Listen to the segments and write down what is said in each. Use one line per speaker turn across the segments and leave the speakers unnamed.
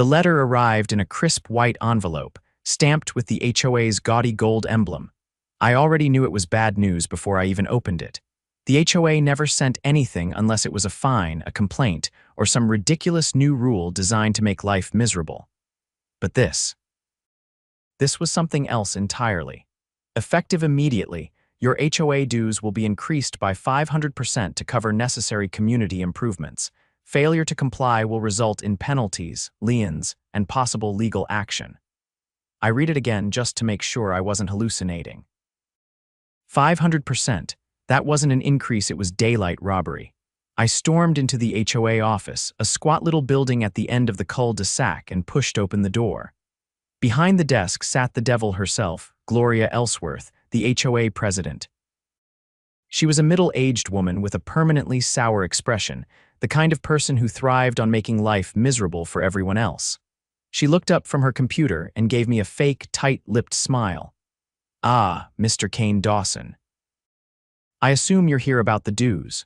The letter arrived in a crisp white envelope, stamped with the HOA's gaudy gold emblem. I already knew it was bad news before I even opened it. The HOA never sent anything unless it was a fine, a complaint, or some ridiculous new rule designed to make life miserable. But this was something else entirely. Effective immediately, your HOA dues will be increased by 500% to cover necessary community improvements. Failure to comply will result in penalties, liens, and possible legal action. I read it again just to make sure I wasn't hallucinating. 500%. That wasn't an increase, it was daylight robbery. I stormed into the HOA office, a squat little building at the end of the cul-de-sac, and pushed open the door. Behind the desk sat the devil herself, Gloria Ellsworth, the HOA president. She was a middle-aged woman with a permanently sour expression, the kind of person who thrived on making life miserable for everyone else. She looked up from her computer and gave me a fake, tight-lipped smile. "Ah, Mr. Kane Dawson. I assume you're here about the dues."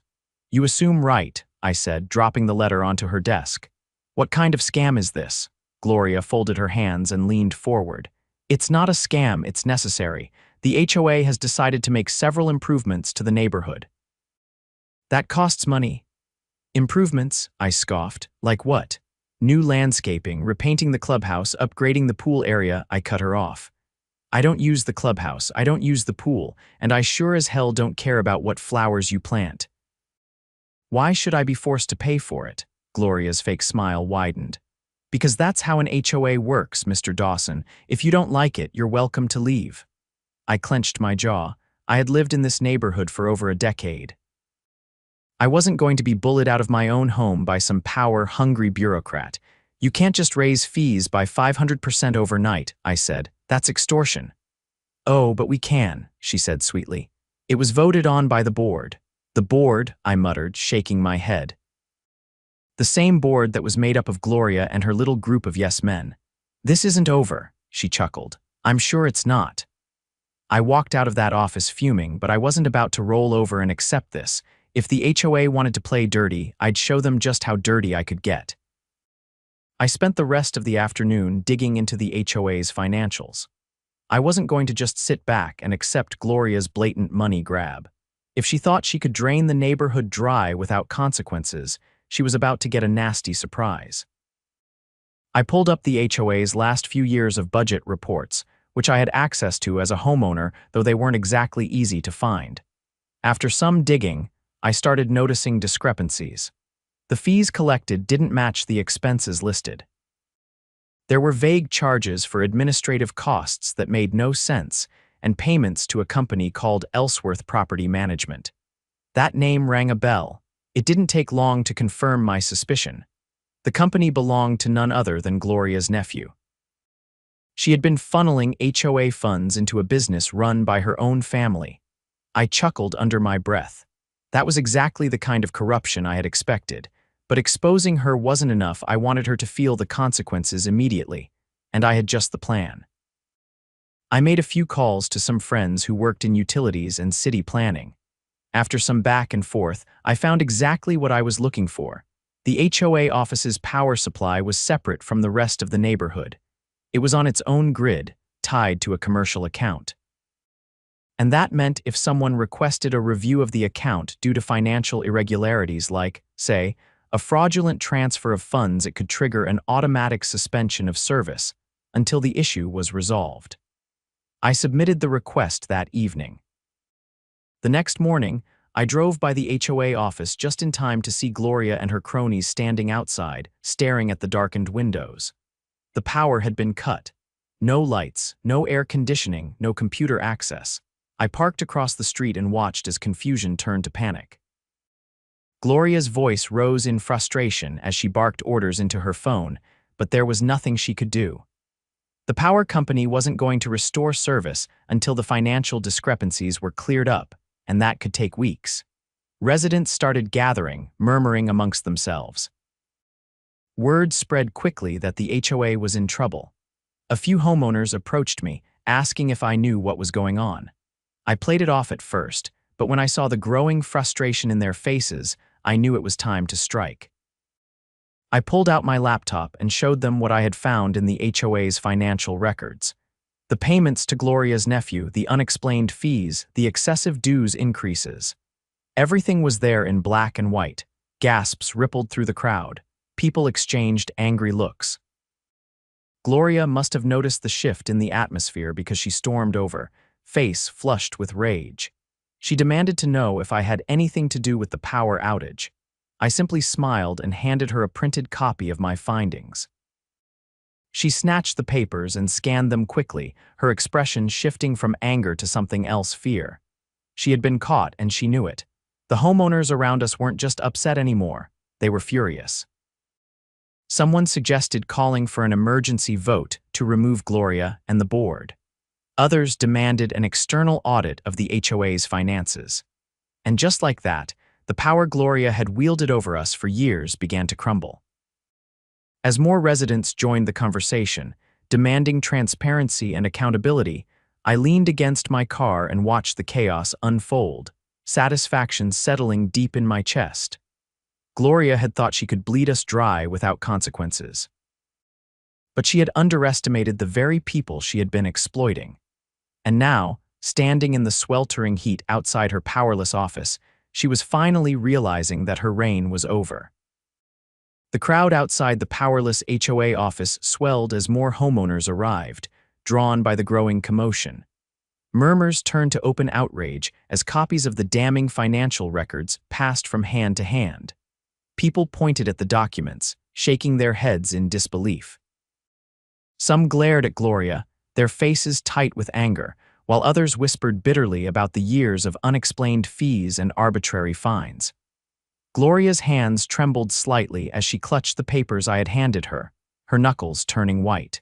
"You assume right," I said, dropping the letter onto her desk. "What kind of scam is this?" Gloria folded her hands and leaned forward. "It's not a scam, it's necessary. The HOA has decided to make several improvements to the neighborhood." "That costs money." "Improvements?" I scoffed. "Like what?" "New landscaping, repainting the clubhouse, upgrading the pool area." I cut her off. "I don't use the clubhouse, I don't use the pool, and I sure as hell don't care about what flowers you plant." "Why should I be forced to pay for it?" Gloria's fake smile widened. "Because that's how an HOA works, Mr. Dawson. If you don't like it, you're welcome to leave." I clenched my jaw. I had lived in this neighborhood for over a decade. I wasn't going to be bullied out of my own home by some power-hungry bureaucrat. "You can't just raise fees by 500% overnight," I said. "That's extortion." "Oh, but we can," she said sweetly. "It was voted on by the board." "The board," I muttered, shaking my head. "The same board that was made up of Gloria and her little group of yes-men." "This isn't over," she chuckled. "I'm sure it's not." I walked out of that office fuming, but I wasn't about to roll over and accept this. If the HOA wanted to play dirty, I'd show them just how dirty I could get. I spent the rest of the afternoon digging into the HOA's financials. I wasn't going to just sit back and accept Gloria's blatant money grab. If she thought she could drain the neighborhood dry without consequences, she was about to get a nasty surprise. I pulled up the HOA's last few years of budget reports, which I had access to as a homeowner, though they weren't exactly easy to find. After some digging, I started noticing discrepancies. The fees collected didn't match the expenses listed. There were vague charges for administrative costs that made no sense, and payments to a company called Ellsworth Property Management. That name rang a bell. It didn't take long to confirm my suspicion. The company belonged to none other than Gloria's nephew. She had been funneling HOA funds into a business run by her own family. I chuckled under my breath. That was exactly the kind of corruption I had expected, but exposing her wasn't enough. I wanted her to feel the consequences immediately, and I had just the plan. I made a few calls to some friends who worked in utilities and city planning. After some back and forth, I found exactly what I was looking for. The HOA office's power supply was separate from the rest of the neighborhood. It was on its own grid, tied to a commercial account. And that meant if someone requested a review of the account due to financial irregularities like, say, a fraudulent transfer of funds, it could trigger an automatic suspension of service until the issue was resolved. I submitted the request that evening. The next morning, I drove by the HOA office just in time to see Gloria and her cronies standing outside, staring at the darkened windows. The power had been cut. No lights, no air conditioning, no computer access. I parked across the street and watched as confusion turned to panic. Gloria's voice rose in frustration as she barked orders into her phone, but there was nothing she could do. The power company wasn't going to restore service until the financial discrepancies were cleared up, and that could take weeks. Residents started gathering, murmuring amongst themselves. Word spread quickly that the HOA was in trouble. A few homeowners approached me, asking if I knew what was going on. I played it off at first, but when I saw the growing frustration in their faces, I knew it was time to strike. I pulled out my laptop and showed them what I had found in the HOA's financial records. The payments to Gloria's nephew, the unexplained fees, the excessive dues increases. Everything was there in black and white. Gasps rippled through the crowd. People exchanged angry looks. Gloria must have noticed the shift in the atmosphere because she stormed over, face flushed with rage. She demanded to know if I had anything to do with the power outage. I simply smiled and handed her a printed copy of my findings. She snatched the papers and scanned them quickly, her expression shifting from anger to something else, fear. She had been caught, and she knew it. The homeowners around us weren't just upset anymore, they were furious. Someone suggested calling for an emergency vote to remove Gloria and the board. Others demanded an external audit of the HOA's finances. And just like that, the power Gloria had wielded over us for years began to crumble. As more residents joined the conversation, demanding transparency and accountability, I leaned against my car and watched the chaos unfold, satisfaction settling deep in my chest. Gloria had thought she could bleed us dry without consequences. But she had underestimated the very people she had been exploiting. And now, standing in the sweltering heat outside her powerless office, she was finally realizing that her reign was over. The crowd outside the powerless HOA office swelled as more homeowners arrived, drawn by the growing commotion. Murmurs turned to open outrage as copies of the damning financial records passed from hand to hand. People pointed at the documents, shaking their heads in disbelief. Some glared at Gloria, their faces tight with anger, while others whispered bitterly about the years of unexplained fees and arbitrary fines. Gloria's hands trembled slightly as she clutched the papers I had handed her, her knuckles turning white.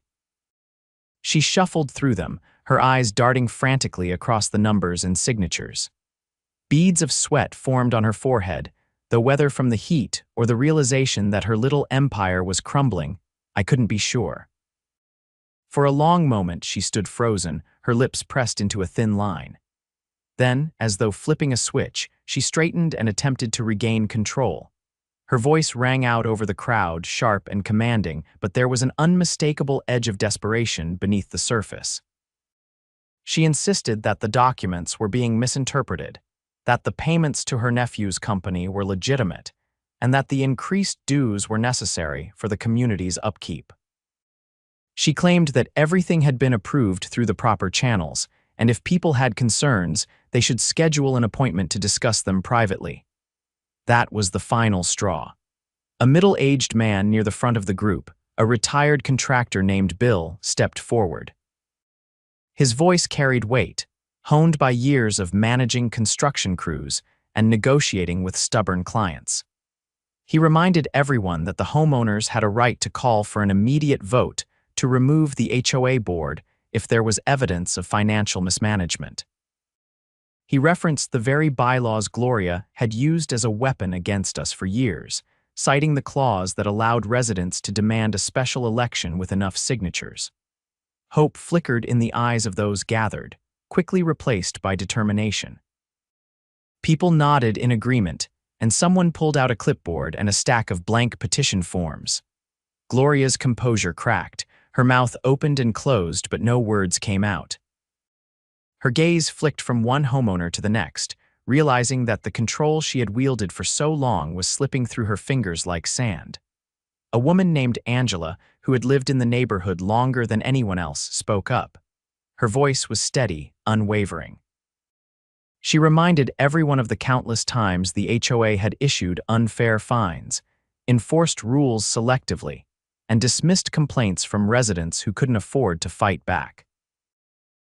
She shuffled through them, her eyes darting frantically across the numbers and signatures. Beads of sweat formed on her forehead, though whether from the heat or the realization that her little empire was crumbling, I couldn't be sure. For a long moment she stood frozen, her lips pressed into a thin line. Then, as though flipping a switch, she straightened and attempted to regain control. Her voice rang out over the crowd, sharp and commanding, but there was an unmistakable edge of desperation beneath the surface. She insisted that the documents were being misinterpreted, that the payments to her nephew's company were legitimate, and that the increased dues were necessary for the community's upkeep. She claimed that everything had been approved through the proper channels, and if people had concerns, they should schedule an appointment to discuss them privately. That was the final straw. A middle-aged man near the front of the group, a retired contractor named Bill, stepped forward. His voice carried weight, honed by years of managing construction crews and negotiating with stubborn clients. He reminded everyone that the homeowners had a right to call for an immediate vote to remove the HOA board if there was evidence of financial mismanagement. He referenced the very bylaws Gloria had used as a weapon against us for years, citing the clause that allowed residents to demand a special election with enough signatures. Hope flickered in the eyes of those gathered, quickly replaced by determination. People nodded in agreement, and someone pulled out a clipboard and a stack of blank petition forms. Gloria's composure cracked. Her mouth opened and closed, but no words came out. Her gaze flicked from one homeowner to the next, realizing that the control she had wielded for so long was slipping through her fingers like sand. A woman named Angela, who had lived in the neighborhood longer than anyone else, spoke up. Her voice was steady, unwavering. She reminded everyone of the countless times the HOA had issued unfair fines, enforced rules selectively, and dismissed complaints from residents who couldn't afford to fight back.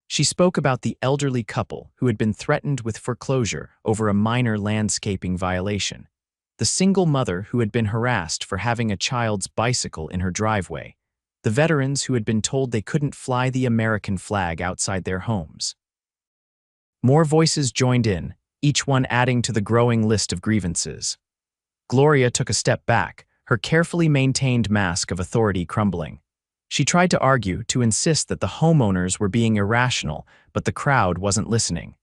She spoke about the elderly couple who had been threatened with foreclosure over a minor landscaping violation, the single mother who had been harassed for having a child's bicycle in her driveway, the veterans who had been told they couldn't fly the American flag outside their homes. More voices joined in, each one adding to the growing list of grievances. Gloria took a step back, her carefully maintained mask of authority crumbling. She tried to argue, to insist that the homeowners were being irrational, but the crowd wasn't listening.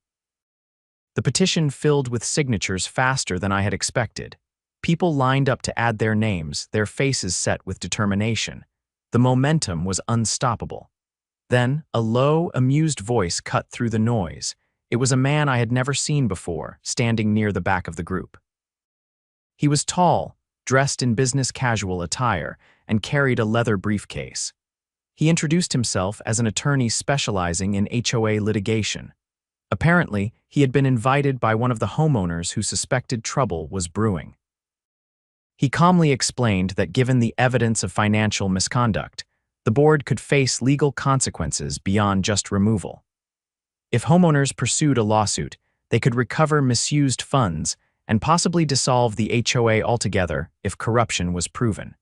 The petition filled with signatures faster than I had expected. People lined up to add their names, their faces set with determination. The momentum was unstoppable. Then, a low, amused voice cut through the noise. It was a man I had never seen before, standing near the back of the group. He was tall, dressed in business casual attire, and carried a leather briefcase. He introduced himself as an attorney specializing in HOA litigation. Apparently, he had been invited by one of the homeowners who suspected trouble was brewing. He calmly explained that given the evidence of financial misconduct, the board could face legal consequences beyond just removal. If homeowners pursued a lawsuit, they could recover misused funds and possibly dissolve the HOA altogether if corruption was proven.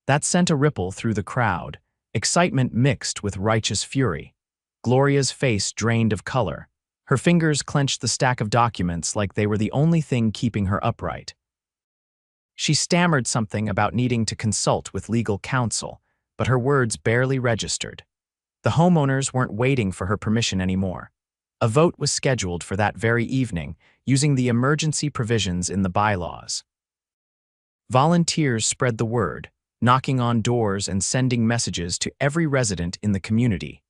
That sent a ripple through the crowd, excitement mixed with righteous fury. Gloria's face drained of color. Her fingers clenched the stack of documents like they were the only thing keeping her upright. She stammered something about needing to consult with legal counsel, but her words barely registered. The homeowners weren't waiting for her permission anymore. A vote was scheduled for that very evening, using the emergency provisions in the bylaws. Volunteers spread the word, knocking on doors and sending messages to every resident in the community.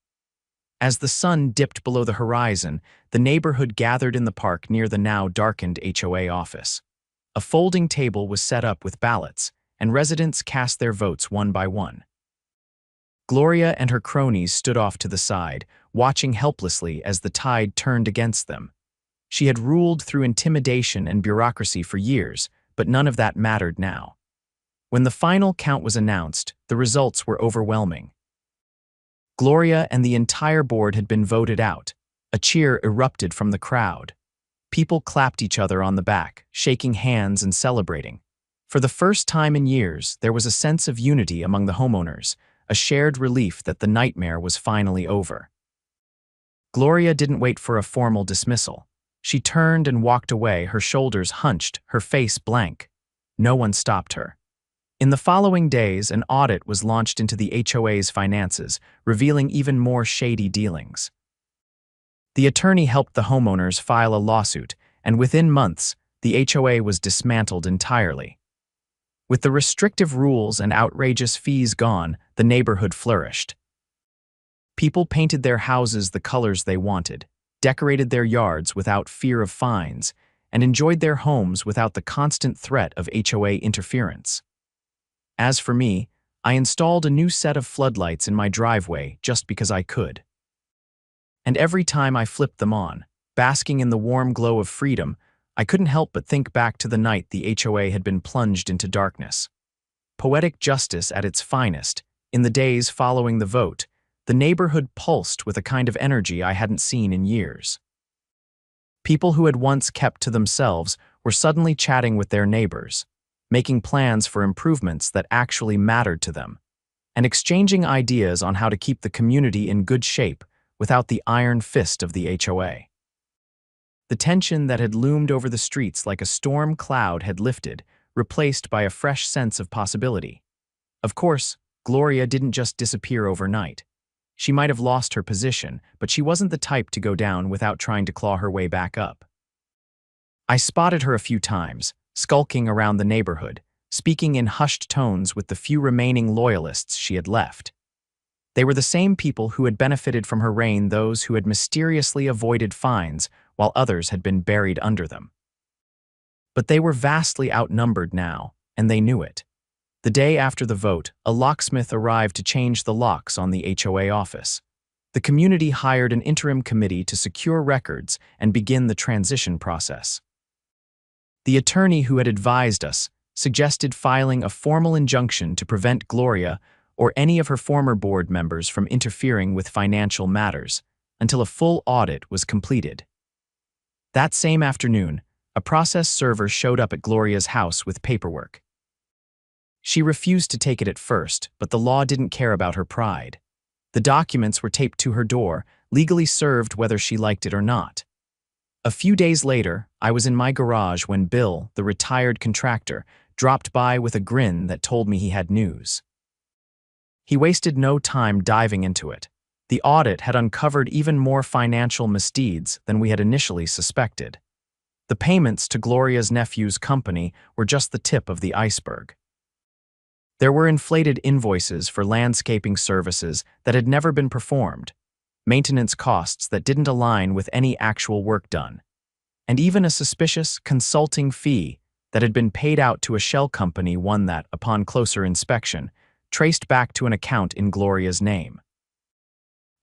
As the sun dipped below the horizon, the neighborhood gathered in the park near the now darkened HOA office. A folding table was set up with ballots, and residents cast their votes one by one. Gloria and her cronies stood off to the side, watching helplessly as the tide turned against them. She had ruled through intimidation and bureaucracy for years, but none of that mattered now. When the final count was announced, the results were overwhelming. Gloria and the entire board had been voted out. A cheer erupted from the crowd. People clapped each other on the back, shaking hands and celebrating. For the first time in years, there was a sense of unity among the homeowners, a shared relief that the nightmare was finally over. Gloria didn't wait for a formal dismissal. She turned and walked away, her shoulders hunched, her face blank. No one stopped her. In the following days, an audit was launched into the HOA's finances, revealing even more shady dealings. The attorney helped the homeowners file a lawsuit, and within months, the HOA was dismantled entirely. With the restrictive rules and outrageous fees gone, the neighborhood flourished. People painted their houses the colors they wanted, decorated their yards without fear of fines, and enjoyed their homes without the constant threat of HOA interference. As for me, I installed a new set of floodlights in my driveway just because I could. And every time I flipped them on, basking in the warm glow of freedom, I couldn't help but think back to the night the HOA had been plunged into darkness. Poetic justice at its finest, in the days following the vote, the neighborhood pulsed with a kind of energy I hadn't seen in years. People who had once kept to themselves were suddenly chatting with their neighbors, making plans for improvements that actually mattered to them, and exchanging ideas on how to keep the community in good shape without the iron fist of the HOA. The tension that had loomed over the streets like a storm cloud had lifted, replaced by a fresh sense of possibility. Of course, Gloria didn't just disappear overnight. She might have lost her position, but she wasn't the type to go down without trying to claw her way back up. I spotted her a few times, skulking around the neighborhood, speaking in hushed tones with the few remaining loyalists she had left. They were the same people who had benefited from her reign, those who had mysteriously avoided fines while others had been buried under them. But they were vastly outnumbered now, and they knew it. The day after the vote, a locksmith arrived to change the locks on the HOA office. The community hired an interim committee to secure records and begin the transition process. The attorney who had advised us suggested filing a formal injunction to prevent Gloria or any of her former board members from interfering with financial matters until a full audit was completed. That same afternoon, a process server showed up at Gloria's house with paperwork. She refused to take it at first, but the law didn't care about her pride. The documents were taped to her door, legally served whether she liked it or not. A few days later, I was in my garage when Bill, the retired contractor, dropped by with a grin that told me he had news. He wasted no time diving into it. The audit had uncovered even more financial misdeeds than we had initially suspected. The payments to Gloria's nephew's company were just the tip of the iceberg. There were inflated invoices for landscaping services that had never been performed, maintenance costs that didn't align with any actual work done, and even a suspicious consulting fee that had been paid out to a shell company, one that, upon closer inspection, traced back to an account in Gloria's name.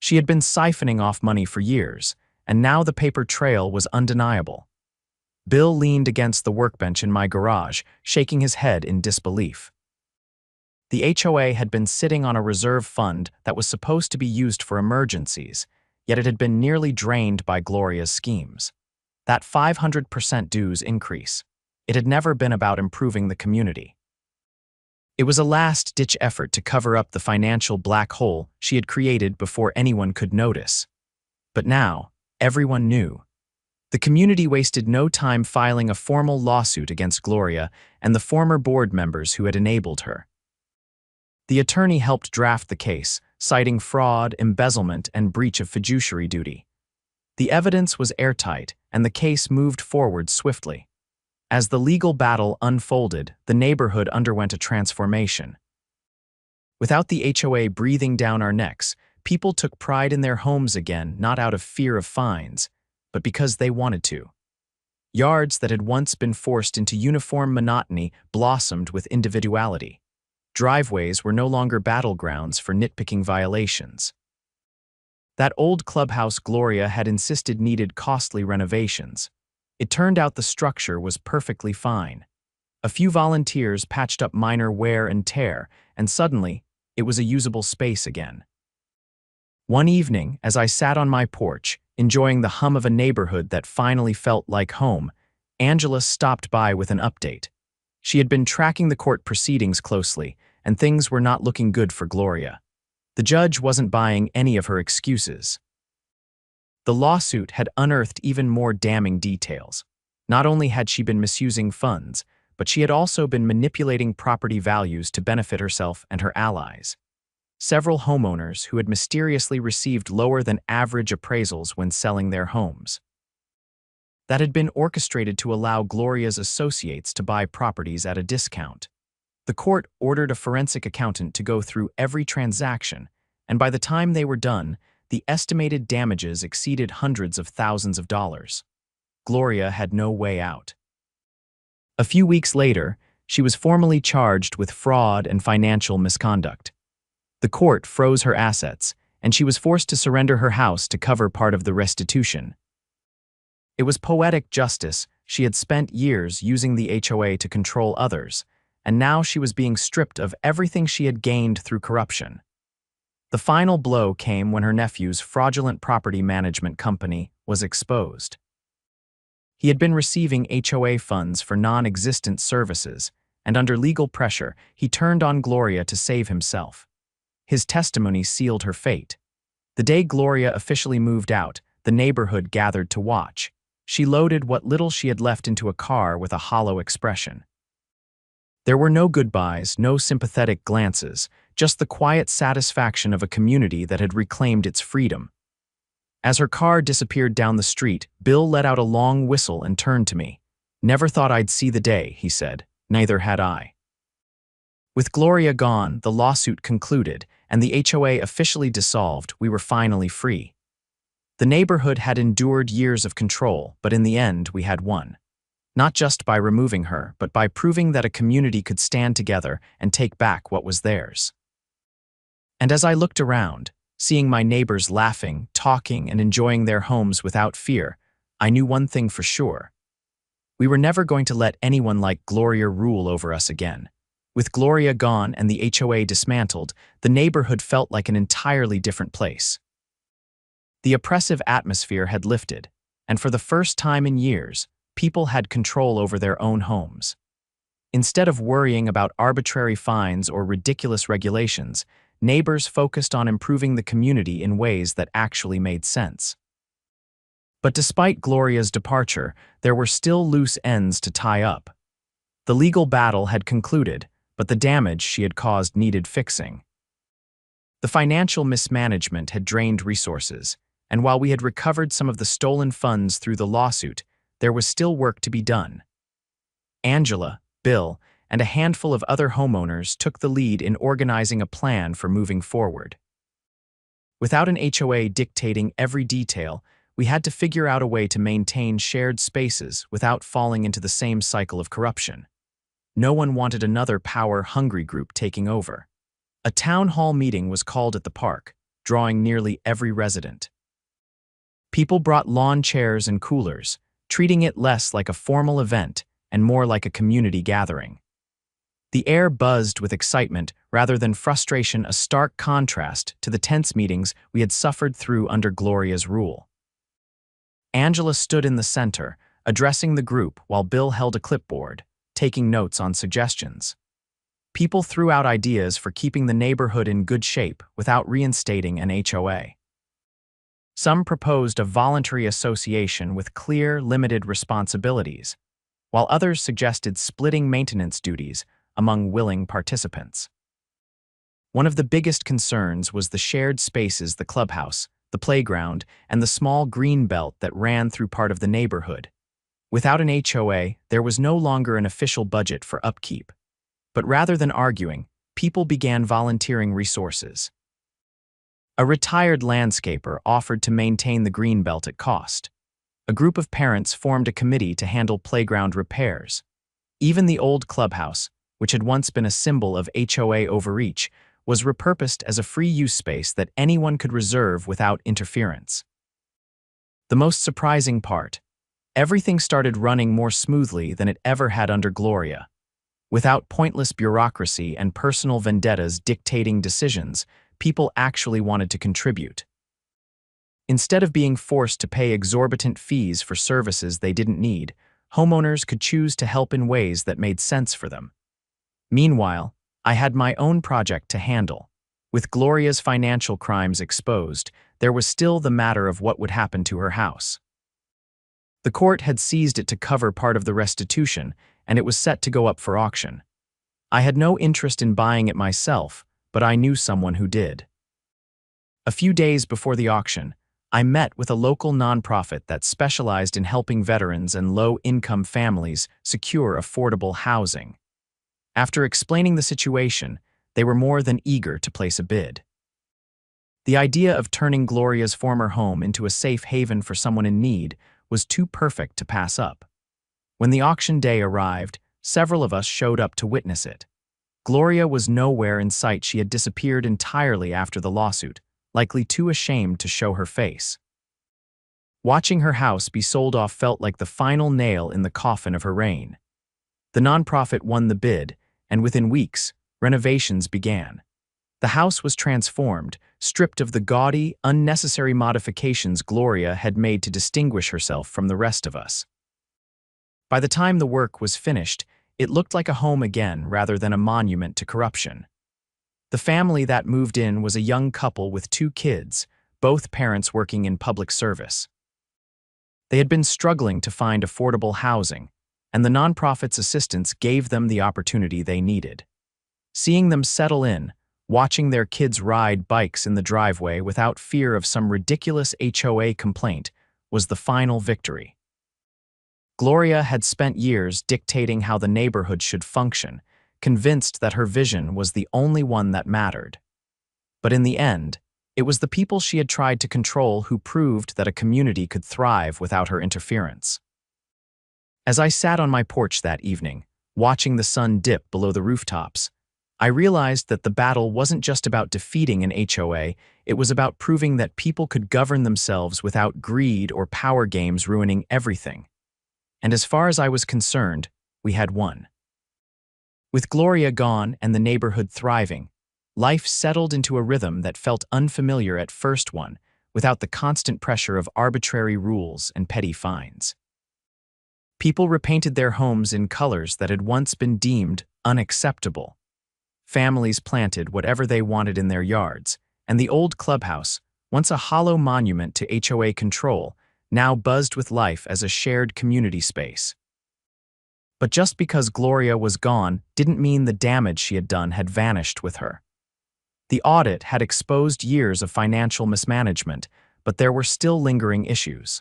She had been siphoning off money for years, and now the paper trail was undeniable. Bill leaned against the workbench in my garage, shaking his head in disbelief. The HOA had been sitting on a reserve fund that was supposed to be used for emergencies, yet it had been nearly drained by Gloria's schemes. That 500% dues increase. It had never been about improving the community. It was a last-ditch effort to cover up the financial black hole she had created before anyone could notice. But now, everyone knew. The community wasted no time filing a formal lawsuit against Gloria and the former board members who had enabled her. The attorney helped draft the case, citing fraud, embezzlement, and breach of fiduciary duty. The evidence was airtight, and the case moved forward swiftly. As the legal battle unfolded, the neighborhood underwent a transformation. Without the HOA breathing down our necks, people took pride in their homes again, not out of fear of fines, but because they wanted to. Yards that had once been forced into uniform monotony blossomed with individuality. Driveways were no longer battlegrounds for nitpicking violations. That old clubhouse Gloria had insisted needed costly renovations. It turned out the structure was perfectly fine. A few volunteers patched up minor wear and tear, and suddenly, it was a usable space again. One evening, as I sat on my porch, enjoying the hum of a neighborhood that finally felt like home, Angela stopped by with an update. She had been tracking the court proceedings closely, and things were not looking good for Gloria. The judge wasn't buying any of her excuses. The lawsuit had unearthed even more damning details. Not only had she been misusing funds, but she had also been manipulating property values to benefit herself and her allies. Several homeowners who had mysteriously received lower than average appraisals when selling their homes. That had been orchestrated to allow Gloria's associates to buy properties at a discount. The court ordered a forensic accountant to go through every transaction, and by the time they were done, the estimated damages exceeded hundreds of thousands of dollars. Gloria had no way out. A few weeks later, she was formally charged with fraud and financial misconduct. The court froze her assets, and she was forced to surrender her house to cover part of the restitution. It was poetic justice. She had spent years using the HOA to control others, and now she was being stripped of everything she had gained through corruption. The final blow came when her nephew's fraudulent property management company was exposed. He had been receiving HOA funds for non-existent services, and under legal pressure, he turned on Gloria to save himself. His testimony sealed her fate. The day Gloria officially moved out, the neighborhood gathered to watch. She loaded what little she had left into a car with a hollow expression. There were no goodbyes, no sympathetic glances, just the quiet satisfaction of a community that had reclaimed its freedom. As her car disappeared down the street, Bill let out a long whistle and turned to me. "Never thought I'd see the day," he said. "Neither had I." With Gloria gone, the lawsuit concluded, and the HOA officially dissolved. We were finally free. The neighborhood had endured years of control, but in the end we had won. Not just by removing her, but by proving that a community could stand together and take back what was theirs. And as I looked around, seeing my neighbors laughing, talking, and enjoying their homes without fear, I knew one thing for sure. We were never going to let anyone like Gloria rule over us again. With Gloria gone and the HOA dismantled, the neighborhood felt like an entirely different place. The oppressive atmosphere had lifted, and for the first time in years, people had control over their own homes. Instead of worrying about arbitrary fines or ridiculous regulations, neighbors focused on improving the community in ways that actually made sense. But despite Gloria's departure, there were still loose ends to tie up. The legal battle had concluded, but the damage she had caused needed fixing. The financial mismanagement had drained resources, and while we had recovered some of the stolen funds through the lawsuit, there was still work to be done. Angela, Bill, and a handful of other homeowners took the lead in organizing a plan for moving forward. Without an HOA dictating every detail, we had to figure out a way to maintain shared spaces without falling into the same cycle of corruption. No one wanted another power-hungry group taking over. A town hall meeting was called at the park, drawing nearly every resident. People brought lawn chairs and coolers, treating it less like a formal event and more like a community gathering. The air buzzed with excitement rather than frustration, a stark contrast to the tense meetings we had suffered through under Gloria's rule. Angela stood in the center, addressing the group while Bill held a clipboard, taking notes on suggestions. People threw out ideas for keeping the neighborhood in good shape without reinstating an HOA. Some proposed a voluntary association with clear, limited responsibilities, while others suggested splitting maintenance duties among willing participants. One of the biggest concerns was the shared spaces, the clubhouse, the playground, and the small green belt that ran through part of the neighborhood. Without an HOA, there was no longer an official budget for upkeep. But rather than arguing, people began volunteering resources. A retired landscaper offered to maintain the green belt at cost. A group of parents formed a committee to handle playground repairs. Even the old clubhouse, which had once been a symbol of HOA overreach, was repurposed as a free-use space that anyone could reserve without interference. The most surprising part: everything started running more smoothly than it ever had under Gloria. Without pointless bureaucracy and personal vendettas dictating decisions, people actually wanted to contribute. Instead of being forced to pay exorbitant fees for services they didn't need, homeowners could choose to help in ways that made sense for them. Meanwhile, I had my own project to handle. With Gloria's financial crimes exposed, there was still the matter of what would happen to her house. The court had seized it to cover part of the restitution, and it was set to go up for auction. I had no interest in buying it myself, but I knew someone who did. A few days before the auction, I met with a local nonprofit that specialized in helping veterans and low-income families secure affordable housing. After explaining the situation, they were more than eager to place a bid. The idea of turning Gloria's former home into a safe haven for someone in need was too perfect to pass up. When the auction day arrived, several of us showed up to witness it. Gloria was nowhere in sight. She had disappeared entirely after the lawsuit, likely too ashamed to show her face. Watching her house be sold off felt like the final nail in the coffin of her reign. The nonprofit won the bid, and within weeks, renovations began. The house was transformed, stripped of the gaudy, unnecessary modifications Gloria had made to distinguish herself from the rest of us. By the time the work was finished, it looked like a home again rather than a monument to corruption. The family that moved in was a young couple with 2 kids, both parents working in public service. They had been struggling to find affordable housing, and the nonprofit's assistance gave them the opportunity they needed. Seeing them settle in, watching their kids ride bikes in the driveway without fear of some ridiculous HOA complaint, was the final victory. Gloria had spent years dictating how the neighborhood should function, convinced that her vision was the only one that mattered. But in the end, it was the people she had tried to control who proved that a community could thrive without her interference. As I sat on my porch that evening, watching the sun dip below the rooftops, I realized that the battle wasn't just about defeating an HOA, it was about proving that people could govern themselves without greed or power games ruining everything. And as far as I was concerned, we had won. With Gloria gone and the neighborhood thriving, life settled into a rhythm that felt unfamiliar at first one, without the constant pressure of arbitrary rules and petty fines. People repainted their homes in colors that had once been deemed unacceptable. Families planted whatever they wanted in their yards, and the old clubhouse, once a hollow monument to HOA control, now buzzed with life as a shared community space. But just because Gloria was gone didn't mean the damage she had done had vanished with her. The audit had exposed years of financial mismanagement, but there were still lingering issues.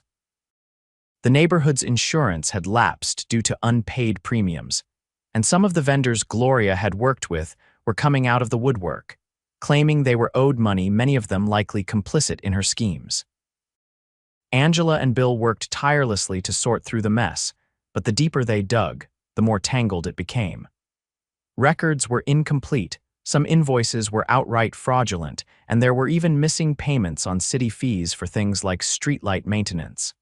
The neighborhood's insurance had lapsed due to unpaid premiums, and some of the vendors Gloria had worked with were coming out of the woodwork, claiming they were owed money, many of them likely complicit in her schemes. Angela and Bill worked tirelessly to sort through the mess, but the deeper they dug, the more tangled it became. Records were incomplete, some invoices were outright fraudulent, and there were even missing payments on city fees for things like streetlight maintenance.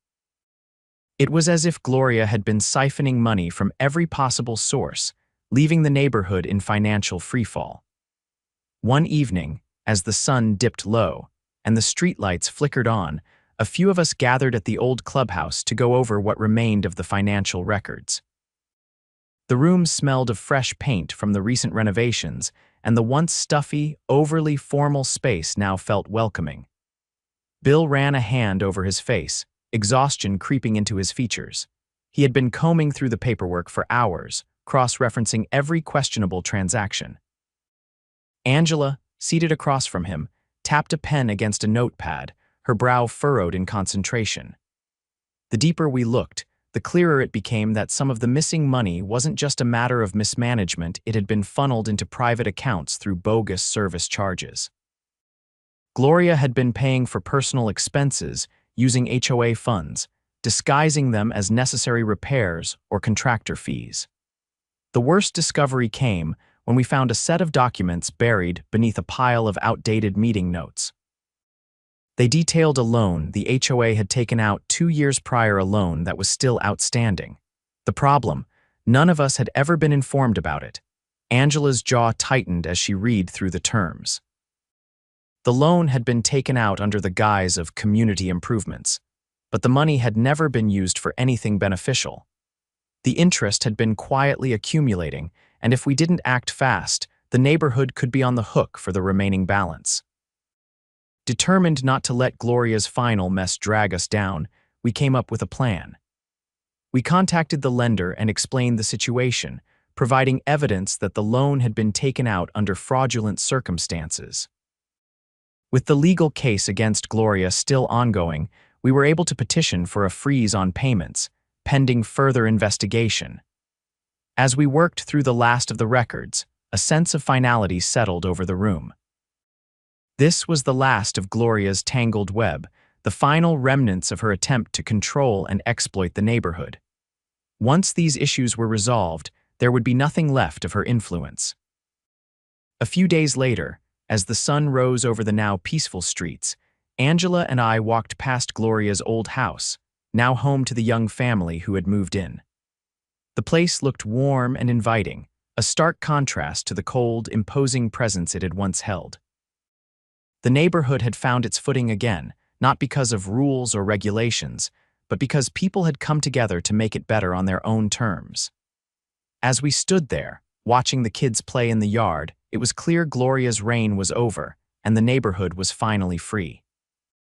It was as if Gloria had been siphoning money from every possible source, leaving the neighborhood in financial freefall. One evening, as the sun dipped low and the streetlights flickered on, a few of us gathered at the old clubhouse to go over what remained of the financial records. The room smelled of fresh paint from the recent renovations, and the once stuffy, overly formal space now felt welcoming. Bill ran a hand over his face, exhaustion creeping into his features. He had been combing through the paperwork for hours, cross-referencing every questionable transaction. Angela, seated across from him, tapped a pen against a notepad, her brow furrowed in concentration. The deeper we looked, the clearer it became that some of the missing money wasn't just a matter of mismanagement, it had been funneled into private accounts through bogus service charges. Gloria had been paying for personal expenses using HOA funds, disguising them as necessary repairs or contractor fees. The worst discovery came when we found a set of documents buried beneath a pile of outdated meeting notes. They detailed a loan the HOA had taken out 2 years prior, a loan that was still outstanding. The problem, none of us had ever been informed about it. Angela's jaw tightened as she read through the terms. The loan had been taken out under the guise of community improvements, but the money had never been used for anything beneficial. The interest had been quietly accumulating, and if we didn't act fast, the neighborhood could be on the hook for the remaining balance. Determined not to let Gloria's final mess drag us down, we came up with a plan. We contacted the lender and explained the situation, providing evidence that the loan had been taken out under fraudulent circumstances. With the legal case against Gloria still ongoing, we were able to petition for a freeze on payments, pending further investigation. As we worked through the last of the records, a sense of finality settled over the room. This was the last of Gloria's tangled web, the final remnants of her attempt to control and exploit the neighborhood. Once these issues were resolved, there would be nothing left of her influence. A few days later, as the sun rose over the now peaceful streets, Angela and I walked past Gloria's old house, now home to the young family who had moved in. The place looked warm and inviting, a stark contrast to the cold, imposing presence it had once held. The neighborhood had found its footing again, not because of rules or regulations, but because people had come together to make it better on their own terms. As we stood there, watching the kids play in the yard, it was clear Gloria's reign was over, and the neighborhood was finally free.